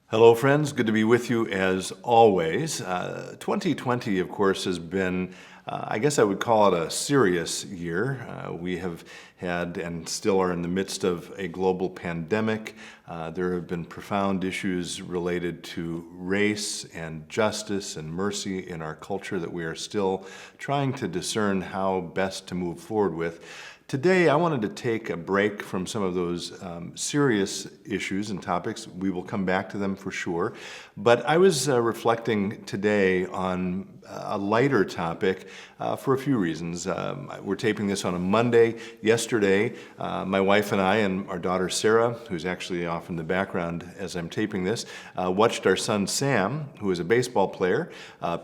Hello, friends. Good to be with you as always. 2020, of course, has been, I guess I would call it a serious year. We have had and still are in the midst of a global pandemic. There have been profound issues related to race and justice and mercy in our culture that we are still trying to discern how best to move forward with. Today, I wanted to take a break from some of those serious issues and topics. We will come back to them for sure. But I was reflecting today on a lighter topic for a few reasons. We're taping this on a Monday. Yesterday, my wife and I and our daughter Sarah, who's actually off in the background as I'm taping this, watched our son Sam, who is a baseball player,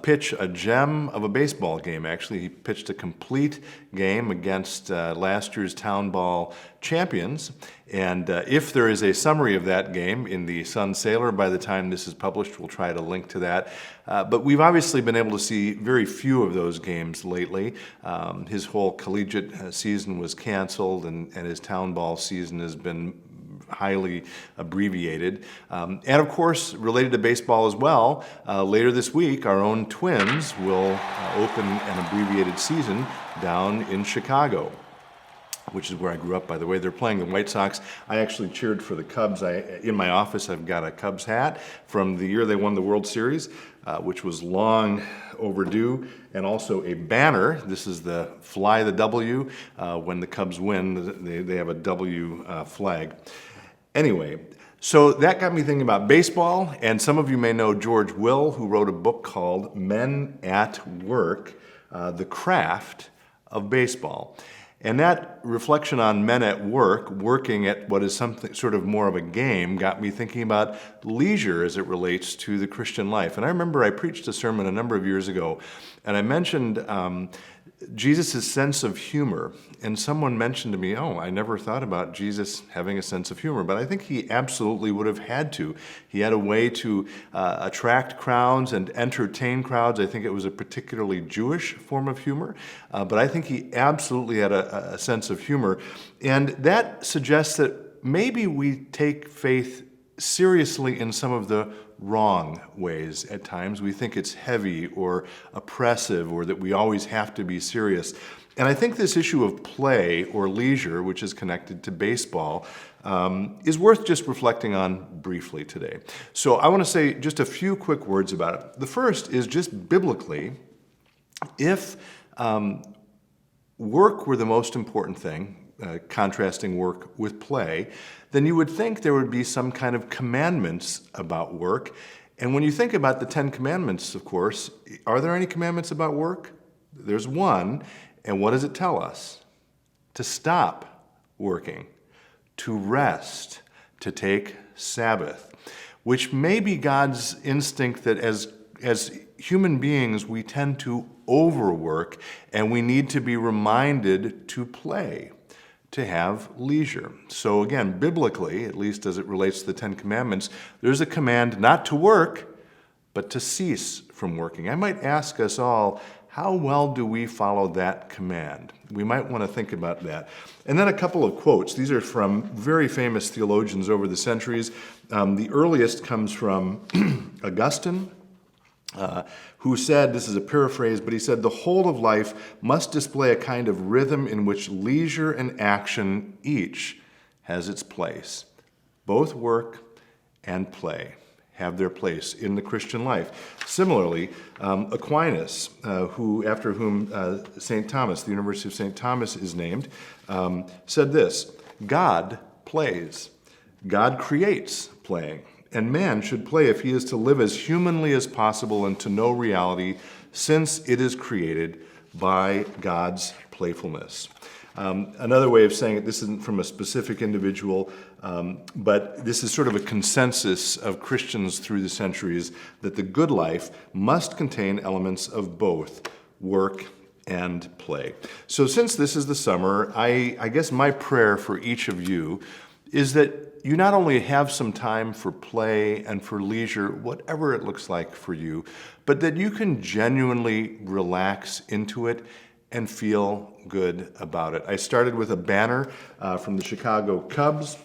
pitch a gem of a baseball game. Actually, he pitched a complete game against last year's town ball champions. And if there is a summary of that game in the Sun Sailor by the time this is published, we'll try to link to that. But we've obviously been able to see very few of those games lately. His whole collegiate season was canceled, and his town ball season has been highly abbreviated. And of course, related to baseball as well, later this week, our own Twins will open an abbreviated season down in Chicago, which is where I grew up, by the way. They're playing the White Sox. I actually cheered for the Cubs. In my office, I've got a Cubs hat from the year they won the World Series, which was long overdue, and also a banner. This is the Fly the W. When the Cubs win, they have a W flag. Anyway, so that got me thinking about baseball, and some of you may know George Will, who wrote a book called Men at Work, The Craft of Baseball. And that reflection on men at work, working at what is something sort of more of a game, got me thinking about leisure as it relates to the Christian life. And I remember I preached a sermon a number of years ago, and I mentioned Jesus' sense of humor. And someone mentioned to me, I never thought about Jesus having a sense of humor, but I think he absolutely would have had to. He had a way to attract crowds and entertain crowds. I think it was a particularly Jewish form of humor, but I think he absolutely had a sense of humor. And that suggests that maybe we take faith seriously in some of the wrong ways at times. We think it's heavy or oppressive, or that we always have to be serious. And I think this issue of play or leisure, which is connected to baseball, is worth just reflecting on briefly today. So I want to say just a few quick words about it. The first is just biblically, if work were the most important thing, contrasting work with play, then you would think there would be some kind of commandments about work. And when you think about the 10 commandments, of course, are there any commandments about work? There's one, and what does it tell us? To stop working, to rest, to take Sabbath, which may be God's instinct that as human beings we tend to overwork, and we need to be reminded to play, to have leisure. So again, biblically, at least as it relates to the 10 Commandments, there's a command not to work, but to cease from working. I might ask us all, how well do we follow that command? We might want to think about that. And then a couple of quotes. These are from very famous theologians over the centuries. The earliest comes from Augustine, who said, this is a paraphrase, but he said, the whole of life must display a kind of rhythm in which leisure and action each has its place. Both work and play have their place in the Christian life. Similarly, Aquinas, after whom St. Thomas, the University of St. Thomas is named, said this: God plays. God creates playing. And man should play if he is to live as humanly as possible and to know reality, since it is created by God's playfulness. Another way of saying it, this isn't from a specific individual, but this is sort of a consensus of Christians through the centuries, that the good life must contain elements of both work and play. So since this is the summer, I guess my prayer for each of you is that you not only have some time for play and for leisure, whatever it looks like for you, but that you can genuinely relax into it and feel good about it. I started with a banner from the Chicago Cubs.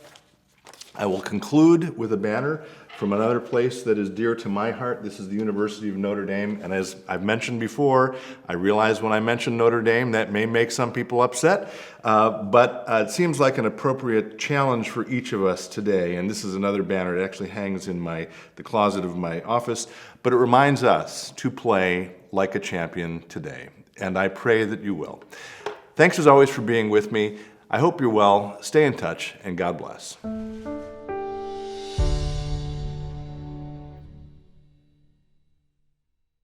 I will conclude with a banner from another place that is dear to my heart. This is the University of Notre Dame, and as I've mentioned before, I realize when I mention Notre Dame that may make some people upset, but it seems like an appropriate challenge for each of us today, and this is another banner. It actually hangs in the closet of my office, but it reminds us to play like a champion today, and I pray that you will. Thanks as always for being with me. I hope you're well, stay in touch, and God bless.